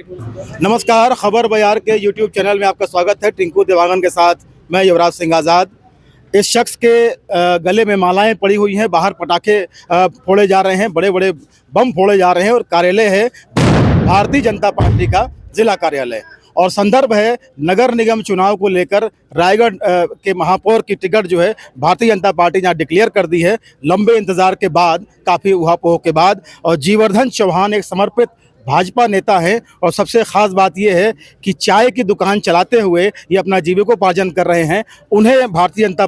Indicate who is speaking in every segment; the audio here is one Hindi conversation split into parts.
Speaker 1: नमस्कार, खबर बयार के यूट्यूब चैनल में आपका स्वागत है। टिंकू देवांगन के साथ मैं युवराज सिंह आज़ाद। इस शख्स के गले में मालाएं पड़ी हुई हैं, बाहर पटाखे फोड़े जा रहे हैं, बड़े बड़े बम फोड़े जा रहे हैं और कार्यालय है भारतीय जनता पार्टी का जिला कार्यालय। और संदर्भ है नगर निगम चुनाव को लेकर रायगढ़ के महापौर की टिकट जो है भारतीय जनता पार्टी ने यहाँ डिक्लेयर कर दी है, लंबे इंतजार के बाद, काफ़ी उहापोह के बाद। और जीवर्धन चौहान एक समर्पित भाजपा नेता है और सबसे ख़ास बात यह है कि चाय की दुकान चलाते हुए ये अपना जीविकोपार्जन कर रहे हैं। उन्हें भारतीय जनता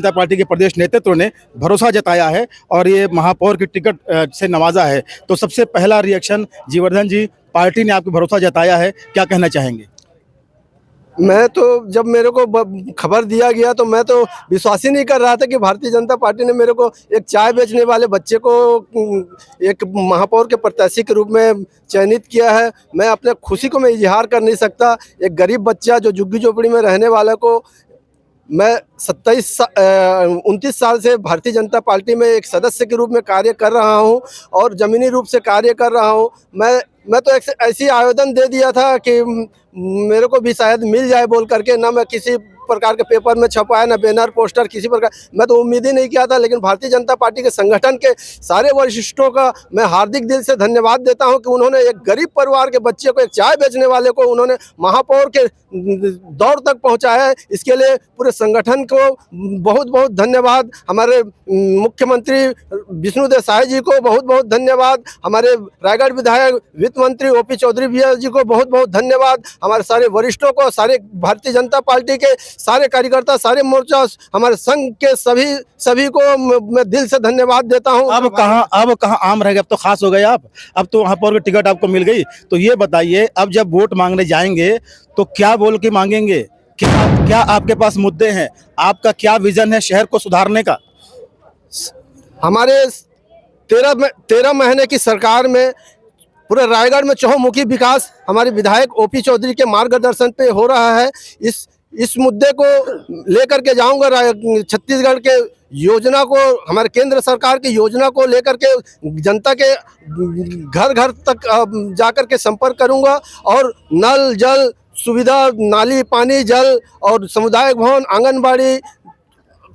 Speaker 1: पार्टी के प्रदेश नेतृत्व ने भरोसा जताया है और ये महापौर की टिकट से नवाजा है। तो सबसे पहला रिएक्शन, जीवर्धन जी, पार्टी ने आपको भरोसा जताया है, क्या कहना चाहेंगे?
Speaker 2: मैं तो जब मेरे को खबर दिया गया तो मैं तो विश्वास ही नहीं कर रहा था कि भारतीय जनता पार्टी ने मेरे को एक चाय बेचने वाले बच्चे को एक महापौर के प्रत्याशी के रूप में चयनित किया है। मैं अपने खुशी को मैं इजहार कर नहीं सकता। एक गरीब बच्चा जो झुग्गी झोपड़ी में रहने वाले को मैं 29 साल से भारतीय जनता पार्टी में एक सदस्य के रूप में कार्य कर रहा हूं और ज़मीनी रूप से कार्य कर रहा हूं। मैं तो ऐसी आवेदन दे दिया था कि मेरे को भी शायद मिल जाए बोल करके, ना मैं किसी प्रकार के पेपर में छपाया, ना बैनर पोस्टर किसी प्रकार, मैं तो उम्मीद ही नहीं किया था। लेकिन भारतीय जनता पार्टी के संगठन के सारे वरिष्ठों का मैं हार्दिक दिल से धन्यवाद देता हूं कि उन्होंने एक गरीब परिवार के बच्चे को, एक चाय बेचने वाले को उन्होंने महापौर के दौर तक पहुंचाया है। इसके लिए पूरे संगठन को बहुत बहुत धन्यवाद। हमारे मुख्यमंत्री विष्णुदेव साय जी को बहुत बहुत धन्यवाद। हमारे रायगढ़ विधायक वित्त मंत्री ओपी चौधरी भैया जी को बहुत बहुत धन्यवाद। हमारे सारे वरिष्ठों को, सारे भारतीय जनता पार्टी के सारे कार्यकर्ता, सारे मोर्चा, हमारे संघ के सभी को मैं दिल से धन्यवाद देता हूं।
Speaker 1: अब कहाँ आम रह गए? अब तो खास हो गए आप, अब तो महापौर की टिकट आपको मिल गई। तो ये बताइए, अब जब वोट मांगने जाएंगे तो क्या बोल के मांगेंगे? क्या आपके पास मुद्दे हैं? आपका क्या विजन है शहर को सुधारने का?
Speaker 2: हमारे 13 महीने की सरकार में पूरे रायगढ़ में चहुमुखी विकास हमारे विधायक ओपी चौधरी के मार्गदर्शन पे हो रहा है। इस मुद्दे को लेकर के जाऊंगा छत्तीसगढ़ के योजना को, हमारे केंद्र सरकार की योजना को लेकर के जनता के घर घर तक जाकर के संपर्क करूंगा और नल जल सुविधा, नाली पानी जल और सामुदायिक भवन, आंगनबाड़ी,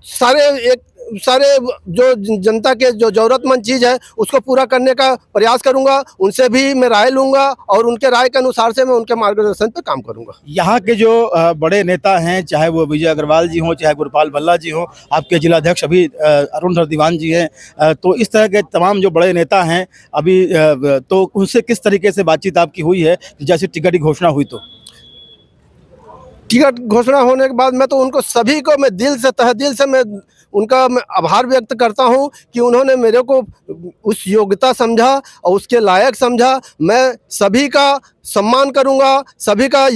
Speaker 2: सारे जो जनता के जो ज़रूरतमंद चीज़ है उसको पूरा करने का प्रयास करूंगा। उनसे भी मैं राय लूंगा और उनके राय के अनुसार से मैं उनके मार्गदर्शन पर काम करूंगा।
Speaker 1: यहाँ के जो बड़े नेता हैं, चाहे वो विजय अग्रवाल जी हों, चाहे गुरपाल भल्ला जी हों, आपके जिलाध्यक्ष अभी अरुण दीवान जी हैं, तो इस तरह के तमाम जो बड़े नेता हैं अभी, तो उनसे किस तरीके से बातचीत आपकी हुई है जैसे टिकट की घोषणा हुई? तो
Speaker 2: टिकट घोषणा होने के बाद मैं तो उनको सभी को मैं दिल से, तहे दिल से मैं आभार व्यक्त करता हूं कि उन्होंने मेरे को उस योग्यता समझा और उसके लायक समझा। मैं सभी का सम्मान करूंगा, सभी का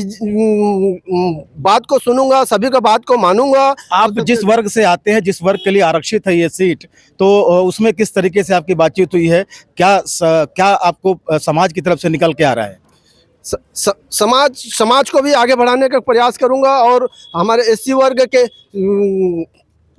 Speaker 2: बात को सुनूंगा, सभी का बात को मानूंगा।
Speaker 1: आप जिस वर्ग से आते हैं, जिस वर्ग के लिए आरक्षित है ये सीट, तो उसमें किस तरीके से आपकी बातचीत हुई है? क्या आपको समाज की तरफ से निकल के आ रहा है?
Speaker 2: समाज को भी आगे बढ़ाने का प्रयास करूंगा और हमारे एससी वर्ग के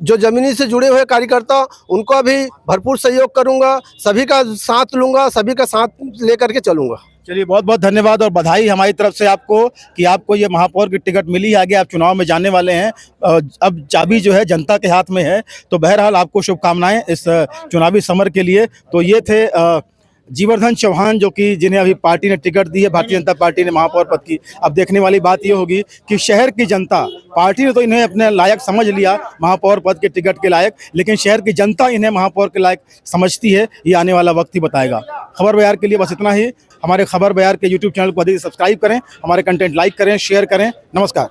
Speaker 2: जो जमीनी से जुड़े हुए कार्यकर्ता, उनको भी भरपूर सहयोग करूंगा, सभी का साथ लूंगा, सभी का साथ लेकर के चलूंगा।
Speaker 1: चलिए, बहुत बहुत धन्यवाद और बधाई हमारी तरफ से आपको कि आपको ये महापौर की टिकट मिली। आगे आप चुनाव में जाने वाले हैं, अब चाबी जो है जनता के हाथ में है। तो बहरहाल आपको शुभकामनाएं इस चुनावी समर के लिए। तो ये थे जीवर्धन चौहान, जो कि जिन्हें अभी पार्टी ने टिकट दी है, भारतीय जनता पार्टी ने महापौर पद की। अब देखने वाली बात ये होगी कि शहर की जनता, पार्टी ने तो इन्हें अपने लायक समझ लिया, महापौर पद के टिकट के लायक, लेकिन शहर की जनता इन्हें महापौर के लायक समझती है, ये आने वाला वक्त ही बताएगा। खबर बयार के लिए बस इतना ही। हमारे खबर बयार के यूट्यूब चैनल को अधिक सब्सक्राइब करें, हमारे कंटेंट लाइक करें, शेयर करें। नमस्कार।